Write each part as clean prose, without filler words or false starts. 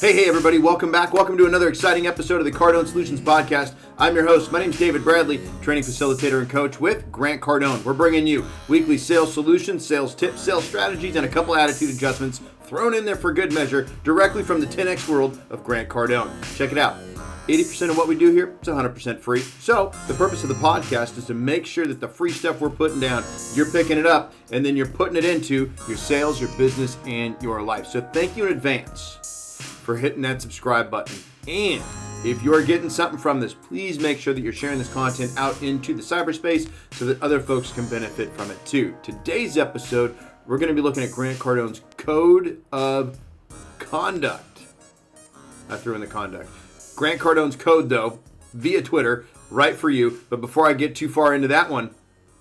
Hey, everybody. Welcome back. Welcome to another exciting episode of the Cardone Solutions Podcast. I'm your host. My name is David Bradley, training facilitator and coach with Grant Cardone. We're bringing you weekly sales solutions, sales tips, sales strategies, and a couple attitude adjustments thrown in there for good measure directly from the 10X world of Grant Cardone. Check it out. 80% of what we do here is 100% free. So the purpose of the podcast is to make sure that the free stuff we're putting down, you're picking it up, and then you're putting it into your sales, your business, and your life. So thank you in advance for hitting that subscribe button. And if you're getting something from this, please make sure that you're sharing this content out into the cyberspace so that other folks can benefit from it too. Today's episode, we're going to be looking at Grant Cardone's Code of Conduct. I threw in the conduct. Grant Cardone's Code, though, via Twitter, right for you. But before I get too far into that one,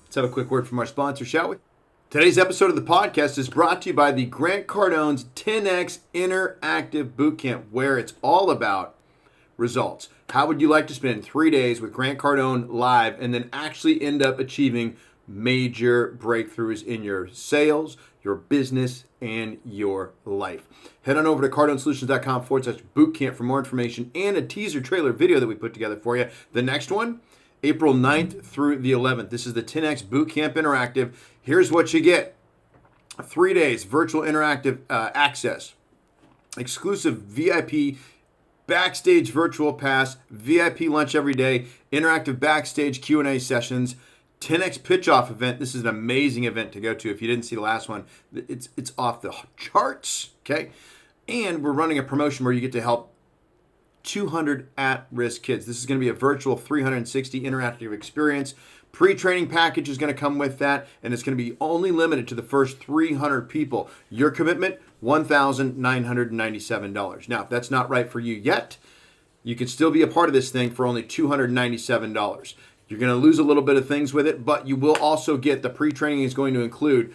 let's have a quick word from our sponsor, shall we? Today's episode of the podcast is brought to you by the Grant Cardone's 10X Interactive Bootcamp, where it's all about results. How would you like to spend 3 days with Grant Cardone live and then actually end up achieving major breakthroughs in your sales, your business, and your life? Head on over to cardonesolutions.com/bootcamp for more information and a teaser trailer video that we put together for you. The next one, April 9th through the 11th. This is the 10X Bootcamp Interactive. Here's what you get. 3 days, virtual interactive access, exclusive VIP backstage virtual pass, VIP lunch every day, interactive backstage Q&A sessions, 10X pitch-off event. This is an amazing event to go to. If you didn't see the last one, it's off the charts, okay? And we're running a promotion where you get to help 200 at-risk kids. This is going to be a virtual 360 interactive experience. Pre-training package is going to come with that, and it's going to be only limited to the first 300 people. Your commitment, $1,997. Now, if that's not right for you yet, you can still be a part of this thing for only $297. You're going to lose a little bit of things with it, but you will also get the pre-training is going to include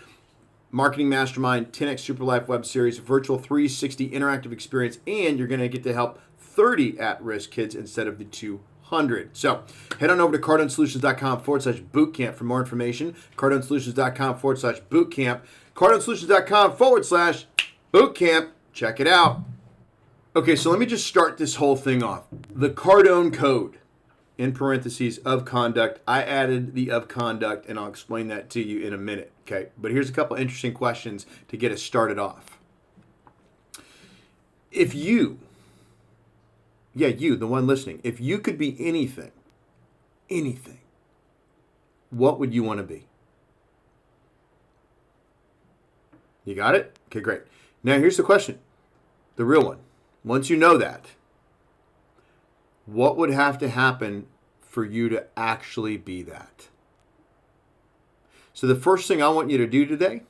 Marketing Mastermind, 10X Super Life Web Series, virtual 360 interactive experience, and you're going to get to help 30 at-risk kids instead of the 200. So head on over to cardonesolutions.com/bootcamp for more information. cardonesolutions.com/bootcamp. cardonesolutions.com/bootcamp. Check it out. Okay, so let me just start this whole thing off. The Cardone Code, in parentheses, of conduct. I added the of conduct, and I'll explain that to you in a minute. Okay, but here's a couple interesting questions to get us started off. If you, the one listening, if you could be anything, what would you want to be? You got it? Okay, great. Now here's the question, the real one. Once you know that, what would have to happen for you to actually be that? So the first thing I want you to do today,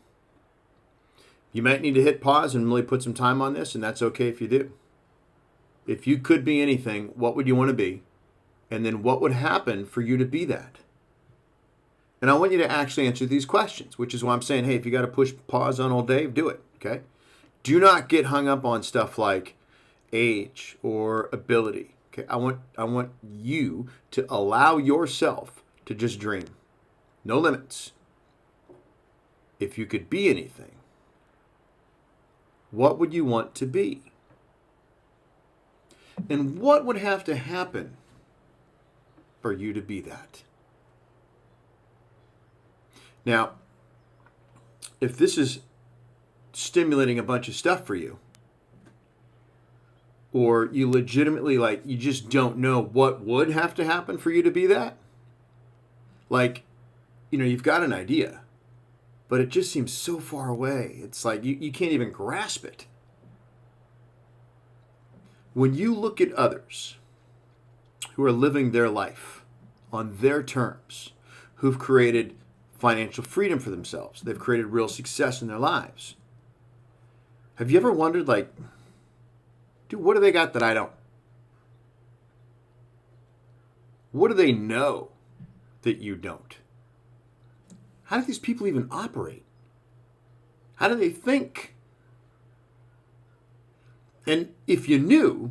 you might need to hit pause and really put some time on this, and that's okay if you do. If you could be anything, what would you want to be? And then what would happen for you to be that? And I want you to actually answer these questions, which is why I'm saying, hey, if you got to push pause on old Dave, do it, okay? Do not get hung up on stuff like age or ability, okay? I want you to allow yourself to just dream. No limits. If you could be anything, what would you want to be? And what would have to happen for you to be that? Now, if this is stimulating a bunch of stuff for you, or you legitimately, you just don't know what would have to happen for you to be that, you've got an idea, but it just seems so far away. It's like you can't even grasp it. When you look at others who are living their life on their terms, who've created financial freedom for themselves, they've created real success in their lives, have you ever wondered, dude, what do they got that I don't? What do they know that you don't? How do these people even operate? How do they think? And if you knew,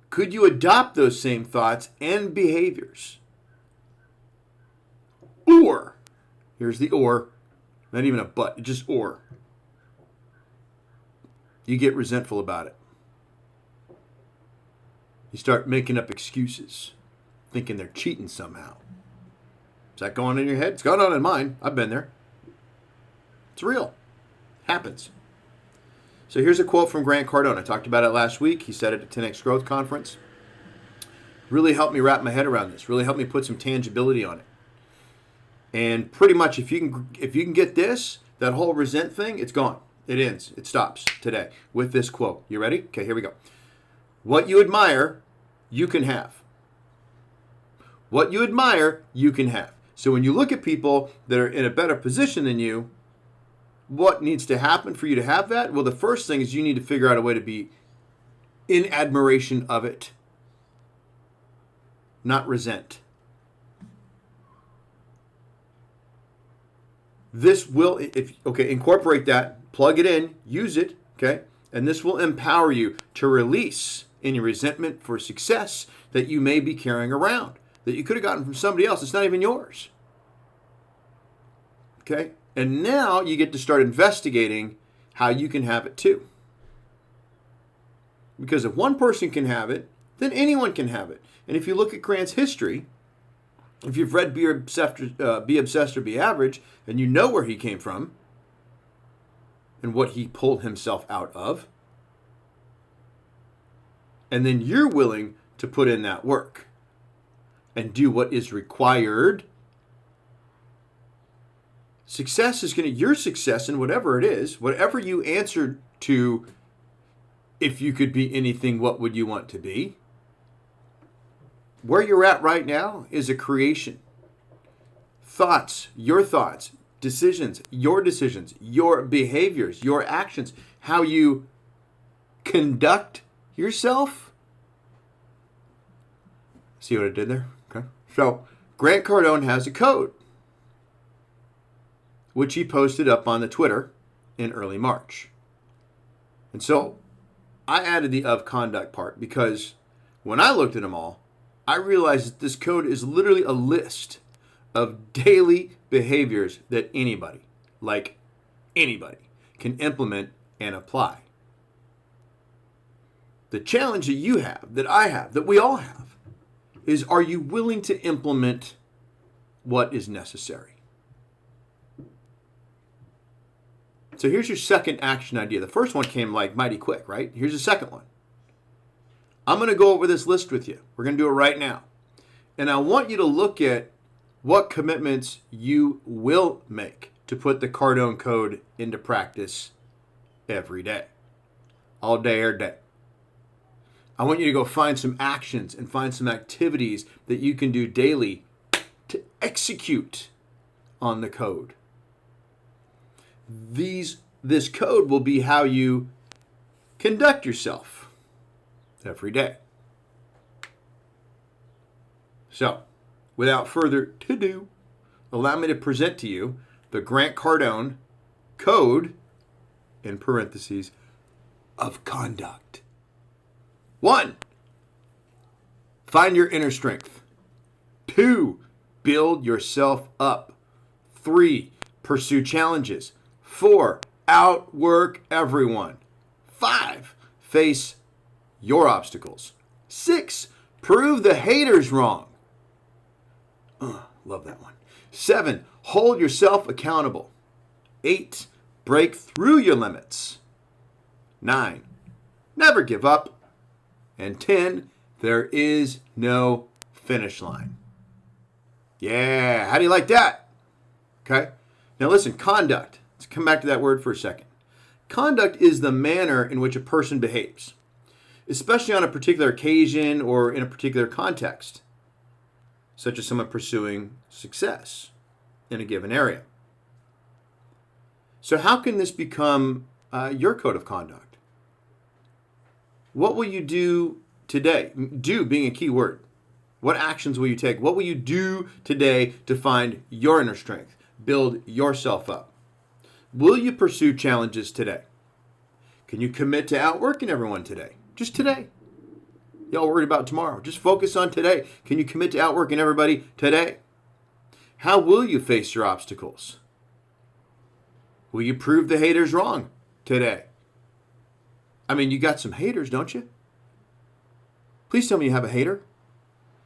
could you adopt those same thoughts and behaviors? Or, here's the or, not even a but, just or. You get resentful about it. You start making up excuses, thinking they're cheating somehow. Is that going on in your head? It's going on in mine. I've been there. It's real. Happens. So here's a quote from Grant Cardone. I talked about it last week. He said it at 10X Growth Conference. Really helped me wrap my head around this. Really helped me put some tangibility on it. And pretty much if you can get this, that whole resent thing, it's gone. It ends. It stops today with this quote. You ready? Okay, here we go. What you admire, you can have. What you admire, you can have. So when you look at people that are in a better position than you, what needs to happen for you to have that? Well, the first thing is you need to figure out a way to be in admiration of it, not resent. This will, incorporate that, plug it in, use it, okay? And this will empower you to release any resentment for success that you may be carrying around, that you could have gotten from somebody else. It's not even yours. Okay? And now you get to start investigating how you can have it too. Because if one person can have it, then anyone can have it. And if you look at Grant's history, if you've read Be Obsessed or Be Average, and you know where he came from and what he pulled himself out of, and then you're willing to put in that work and do what is required, success is your success in whatever it is, whatever you answer to, if you could be anything, what would you want to be? Where you're at right now is a creation. Thoughts, decisions, your behaviors, your actions, how you conduct yourself. See what I did there? Okay. So Grant Cardone has a code, which he posted up on the Twitter in early March. And so I added the of conduct part because when I looked at them all, I realized that this code is literally a list of daily behaviors that anybody, can implement and apply. The challenge that you have, that I have, that we all have, is are you willing to implement what is necessary? So here's your second action idea. The first one came mighty quick, right? Here's the second one. I'm going to go over this list with you. We're going to do it right now. And I want you to look at what commitments you will make to put the Cardone Code into practice every day. All day, every day. I want you to go find some actions and find some activities that you can do daily to execute on the code. This code will be how you conduct yourself every day. So, without further ado, allow me to present to you the Grant Cardone Code, in parentheses, of conduct. 1, find your inner strength. 2, build yourself up. 3, pursue challenges. 4, outwork everyone. 5, face your obstacles. 6, prove the haters wrong. Love that one. 7, hold yourself accountable. 8, break through your limits. 9, never give up. And 10, there is no finish line. Yeah, how do you like that? Okay. Now listen, conduct. Let's come back to that word for a second. Conduct is the manner in which a person behaves, especially on a particular occasion or in a particular context, such as someone pursuing success in a given area. So how can this become your code of conduct? What will you do today? Do being a key word. What actions will you take? What will you do today to find your inner strength? Build yourself up. Will you pursue challenges today? Can you commit to outworking everyone today? Just today. Y'all worried about tomorrow. Just focus on today. Can you commit to outworking everybody today? How will you face your obstacles? Will you prove the haters wrong today? I mean, you got some haters, don't you? Please tell me you have a hater.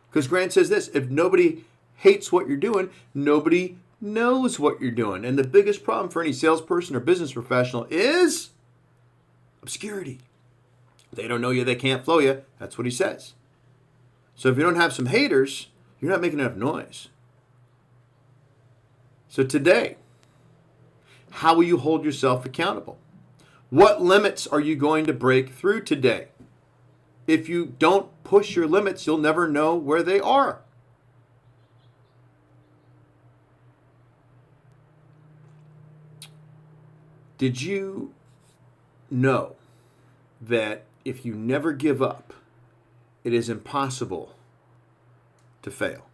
Because Grant says this, if nobody hates what you're doing, nobody knows what you're doing. And the biggest problem for any salesperson or business professional is obscurity. They don't know you, they can't flow you. That's what he says. So if you don't have some haters, you're not making enough noise. So today, how will you hold yourself accountable? What limits are you going to break through today? If you don't push your limits, you'll never know where they are. Did you know that if you never give up, it is impossible to fail?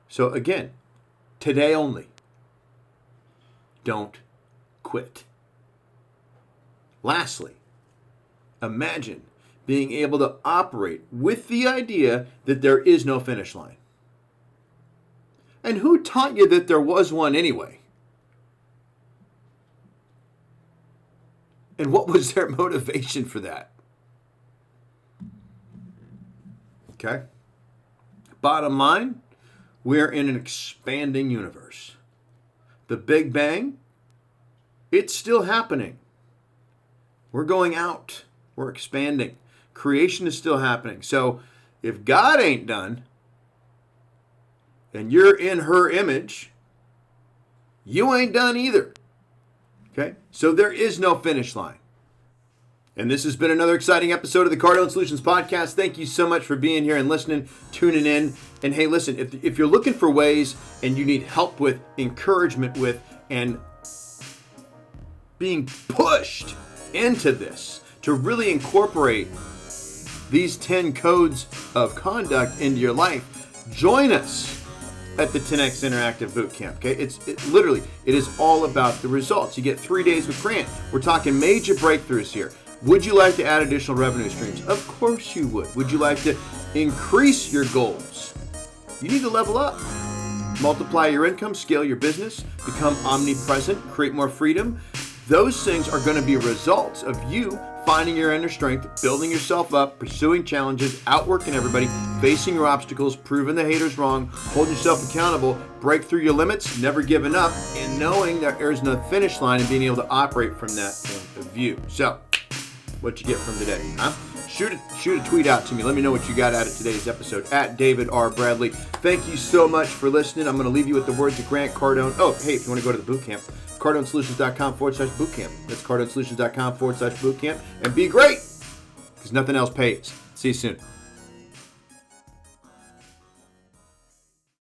So again, today only, don't quit. Lastly, imagine being able to operate with the idea that there is no finish line. And who taught you that there was one anyway? And what was their motivation for that? Okay? Bottom line, we're in an expanding universe. The Big Bang, it's still happening. We're going out. We're expanding. Creation is still happening. So if God ain't done, and you're in her image, you ain't done either. Okay? So there is no finish line. And this has been another exciting episode of the Cardone Solutions Podcast. Thank you so much for being here and listening, tuning in. And hey, listen, if you're looking for ways and you need help with, encouragement with, and being pushed into this to really incorporate these 10 codes of conduct into your life, join us at the 10X Interactive Bootcamp. Okay, it is all about the results. You get 3 days with Grant. We're talking major breakthroughs here. Would you like to add additional revenue streams? Of course you would. Would you like to increase your goals? You need to level up. Multiply your income, scale your business, become omnipresent, create more freedom. Those things are going to be results of you finding your inner strength, building yourself up, pursuing challenges, outworking everybody, facing your obstacles, proving the haters wrong, holding yourself accountable, break through your limits, never giving up, and knowing that there's no finish line and being able to operate from that point of view. So, what you get from today, huh? Shoot a tweet out to me. Let me know what you got out of today's episode at David R. Bradley. Thank you so much for listening. I'm going to leave you with the words of Grant Cardone. Oh, hey, if you want to go to the bootcamp, CardoneSolutions.com/bootcamp. That's CardoneSolutions.com/bootcamp. And be great, because nothing else pays. See you soon.